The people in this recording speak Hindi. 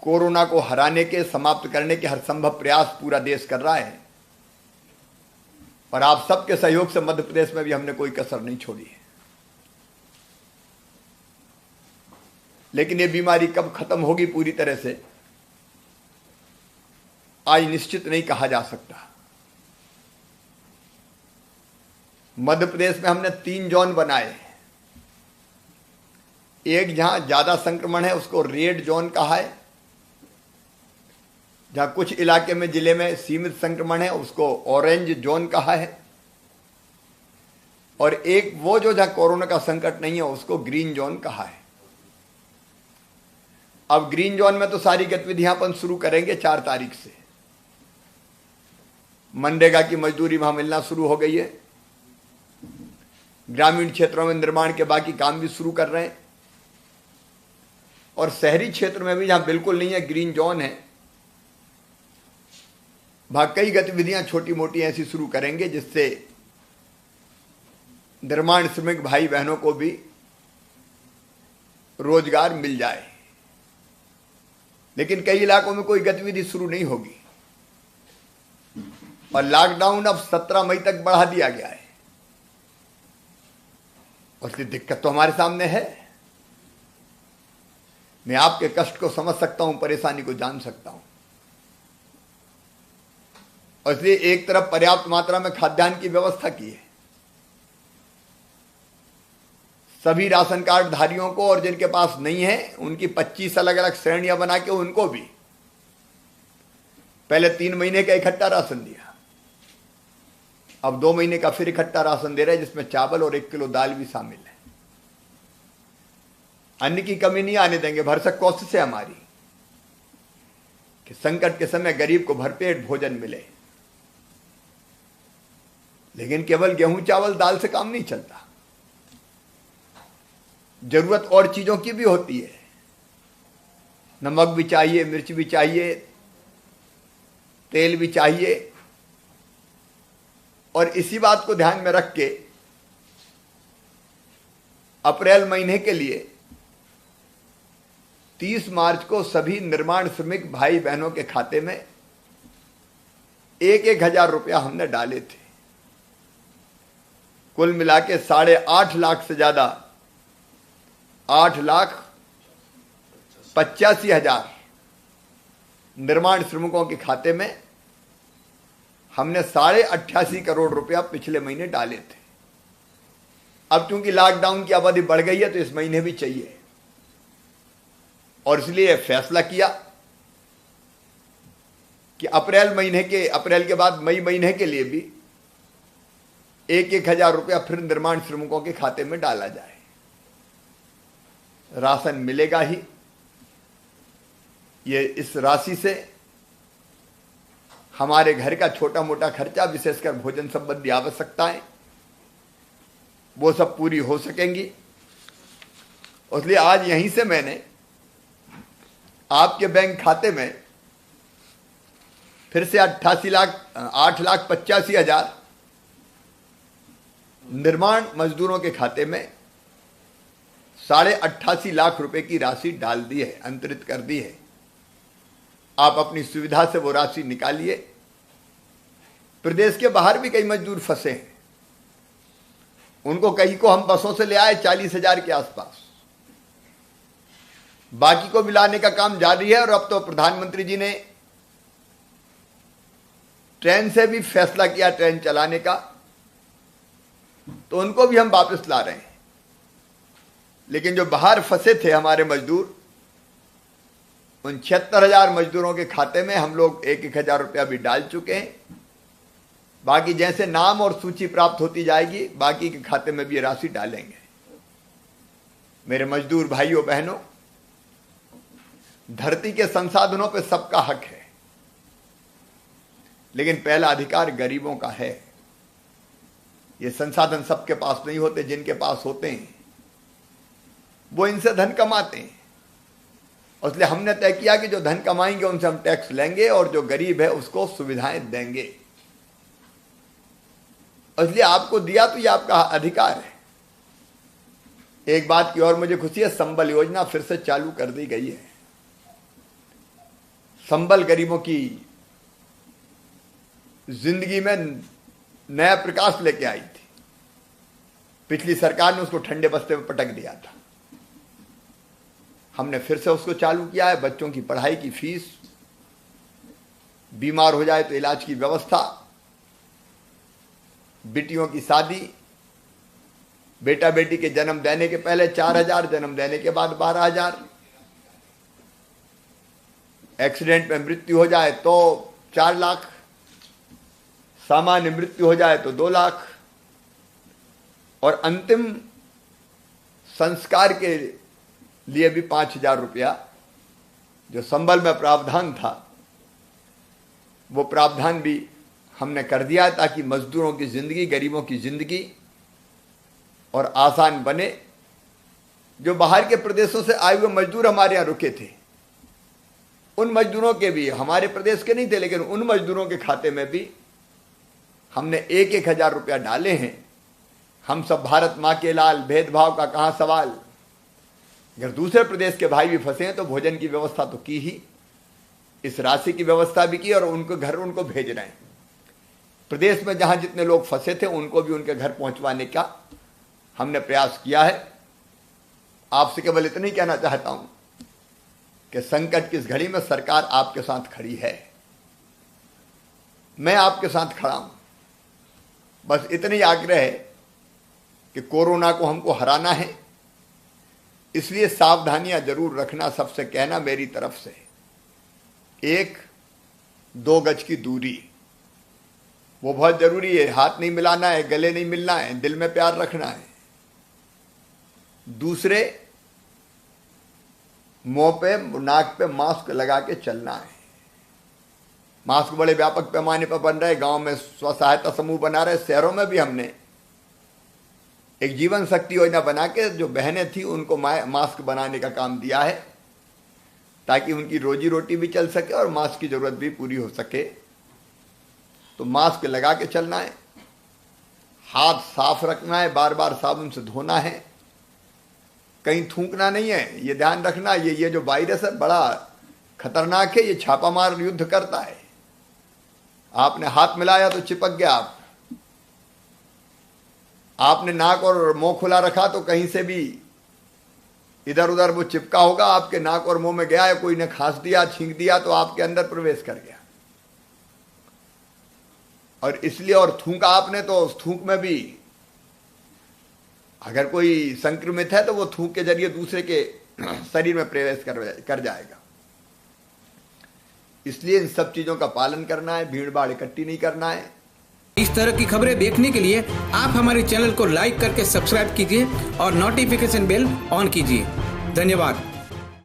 कोरोना को हराने के, समाप्त करने के हर संभव प्रयास पूरा देश कर रहा है और आप सबके सहयोग से मध्य प्रदेश में भी हमने कोई कसर नहीं छोड़ी है। लेकिन ये बीमारी कब खत्म होगी पूरी तरह से आज निश्चित नहीं कहा जा सकता। मध्य प्रदेश में हमने 3 जोन बनाए। एक जहां ज्यादा संक्रमण है उसको रेड जोन कहा है, जहां कुछ इलाके में जिले में सीमित संक्रमण है उसको ऑरेंज जोन कहा है, और एक वो जो जहां कोरोना का संकट नहीं है उसको ग्रीन जोन कहा है। अब ग्रीन जोन में तो सारी गतिविधियां अपन शुरू करेंगे 4 तारीख से। मनरेगा की मजदूरी वहां मिलना शुरू हो गई है, ग्रामीण क्षेत्रों में निर्माण के बाकी काम भी शुरू कर रहे हैं, और शहरी क्षेत्र में भी जहां बिल्कुल नहीं है ग्रीन जोन है वहां कई गतिविधियां छोटी मोटी ऐसी शुरू करेंगे जिससे निर्माण श्रमिक भाई बहनों को भी रोजगार मिल जाए। लेकिन कई इलाकों में कोई गतिविधि शुरू नहीं होगी और लॉकडाउन अब 17 मई तक बढ़ा दिया गया है। उसकी दिक्कत तो हमारे सामने है। मैं आपके कष्ट को समझ सकता हूं, परेशानी को जान सकता हूं, और इसलिए एक तरफ पर्याप्त मात्रा में खाद्यान्न की व्यवस्था की है सभी राशन कार्ड धारियों को, और जिनके पास नहीं है उनकी 25 अलग अलग श्रेणियां बना के उनको भी पहले 3 महीने का इकट्ठा राशन दिया, अब 2 महीने का फिर इकट्ठा राशन दे रहे हैं जिसमें चावल और 1 किलो दाल भी शामिल है। अन्न की कमी नहीं आने देंगे। भरसक कोशिश है हमारी कि संकट के समय गरीब को भरपेट भोजन मिले, लेकिन केवल गेहूं चावल दाल से काम नहीं चलता। जरूरत और चीजों की भी होती है, नमक भी चाहिए, मिर्च भी चाहिए, तेल भी चाहिए, और इसी बात को ध्यान में रख के अप्रैल महीने के लिए 30 मार्च को सभी निर्माण श्रमिक भाई बहनों के खाते में 1-1 हजार रुपया हमने डाले थे। कुल मिला के 8.5 लाख से ज्यादा 8,85,000 निर्माण श्रमिकों के खाते में हमने 88.5 करोड़ रुपया पिछले महीने डाले थे। अब चूंकि लॉकडाउन की अवधि बढ़ गई है तो इस महीने भी चाहिए, और इसलिए फैसला किया कि अप्रैल के बाद मई महीने के लिए भी 1-1 हजार रुपया फिर निर्माण श्रमिकों के खाते में डाला जाए। राशन मिलेगा ही। ये इस राशि से हमारे घर का छोटा मोटा खर्चा, विशेषकर भोजन संबंधी आवश्यकताएं, वो सब पूरी हो सकेंगी। इसलिए आज यहीं से मैंने आपके बैंक खाते में फिर से 8,85,000 निर्माण मजदूरों के खाते में 88.5 लाख रुपए की राशि डाल दी है, अंतरित कर दी है। आप अपनी सुविधा से वो राशि निकालिए। प्रदेश के बाहर भी कई मजदूर फंसे हैं, उनको कई को हम बसों से ले आए 40,000 के आसपास, बाकी को भी लाने का काम जारी है। और अब तो प्रधानमंत्री जी ने ट्रेन से भी फैसला किया ट्रेन चलाने का, तो उनको भी हम वापस ला रहे हैं। लेकिन जो बाहर फंसे थे हमारे मजदूर, उन 76,000 मजदूरों के खाते में हम लोग 1-1 हजार रुपया भी डाल चुके हैं। बाकी जैसे नाम और सूची प्राप्त होती जाएगी बाकी के खाते में भी ये राशि डालेंगे। मेरे मजदूर भाइयों बहनों, धरती के संसाधनों पे सबका हक है, लेकिन पहला अधिकार गरीबों का है। ये संसाधन सबके पास नहीं होते, जिनके पास होते हैं वो इनसे धन कमाते हैं। इसलिए हमने तय किया कि जो धन कमाएंगे उनसे हम टैक्स लेंगे और जो गरीब है उसको सुविधाएं देंगे। इसलिए आपको दिया तो ये आपका अधिकार है। एक बात की और मुझे खुशी है, संबल योजना फिर से चालू कर दी गई है। संबल गरीबों की जिंदगी में नया प्रकाश लेके आई थी। पिछली सरकार ने उसको ठंडे बस्ते में पटक दिया था। हमने फिर से उसको चालू किया है। बच्चों की पढ़ाई की फीस, बीमार हो जाए तो इलाज की व्यवस्था, बेटियों की शादी, बेटा बेटी के जन्म देने के पहले 4,000, जन्म देने के बाद 12,000, एक्सीडेंट में मृत्यु हो जाए तो 4 लाख, सामान्य मृत्यु हो जाए तो 2 लाख, और अंतिम संस्कार के लिए भी 5,000 रुपया जो संबल में प्रावधान था, वो प्रावधान भी हमने कर दिया ताकि मजदूरों की जिंदगी, गरीबों की जिंदगी और आसान बने। जो बाहर के प्रदेशों से आए हुए मजदूर हमारे यहाँ रुके थे, उन मजदूरों के भी, हमारे प्रदेश के नहीं थे लेकिन उन मजदूरों के खाते में भी हमने 1,000 रुपया डाले हैं। हम सब भारत माँ के लाल, भेदभाव का कहाँ सवाल। अगर दूसरे प्रदेश के भाई भी फंसे हैं तो भोजन की व्यवस्था तो की ही, इस राशि की व्यवस्था भी की और उनको घर उनको भेज रहे हैं। प्रदेश में जहां जितने लोग फंसे थे उनको भी उनके घर पहुंचवाने का हमने प्रयास किया है। आपसे केवल इतना ही कहना चाहता हूं कि संकट की इस घड़ी में सरकार आपके साथ खड़ी है, मैं आपके साथ खड़ा हूं। बस इतना ही आग्रह है कि कोरोना को हमको हराना है, इसलिए सावधानियां जरूर रखना, सबसे कहना मेरी तरफ से। 1-2 गज की दूरी वो बहुत जरूरी है। हाथ नहीं मिलाना है, गले नहीं मिलना है, दिल में प्यार रखना है। दूसरे, मुंह पे, नाक पे मास्क लगा के चलना है। मास्क बड़े व्यापक पैमाने पर बन रहे, गांव में स्व सहायता समूह बना रहे, शहरों में भी हमने एक जीवन शक्ति योजना बना के जो बहनें थी उनको मास्क बनाने का काम दिया है ताकि उनकी रोजी रोटी भी चल सके और मास्क की जरूरत भी पूरी हो सके। तो मास्क लगा के चलना है, हाथ साफ रखना है, बार बार साबुन से धोना है, कहीं थूकना नहीं है, ये ध्यान रखना। ये जो वायरस है बड़ा खतरनाक है, ये छापामार युद्ध करता है। आपने हाथ मिलाया तो चिपक गया, आपने नाक और मुंह खुला रखा तो कहीं से भी इधर उधर वो चिपका होगा, आपके नाक और मुंह में गया, या कोई ने खांस दिया, छींक दिया तो आपके अंदर प्रवेश कर गया। और इसलिए, और थूका आपने तो उस थूक में भी अगर कोई संक्रमित है तो वो थूक के जरिए दूसरे के शरीर में प्रवेश कर जाएगा। इसलिए इन सब चीजों का पालन करना है, भीड़ भाड़ इकट्ठी नहीं करना है। इस तरह की खबरें देखने के लिए आप हमारे चैनल को लाइक करके सब्सक्राइब कीजिए और नोटिफिकेशन बेल ऑन कीजिए। धन्यवाद।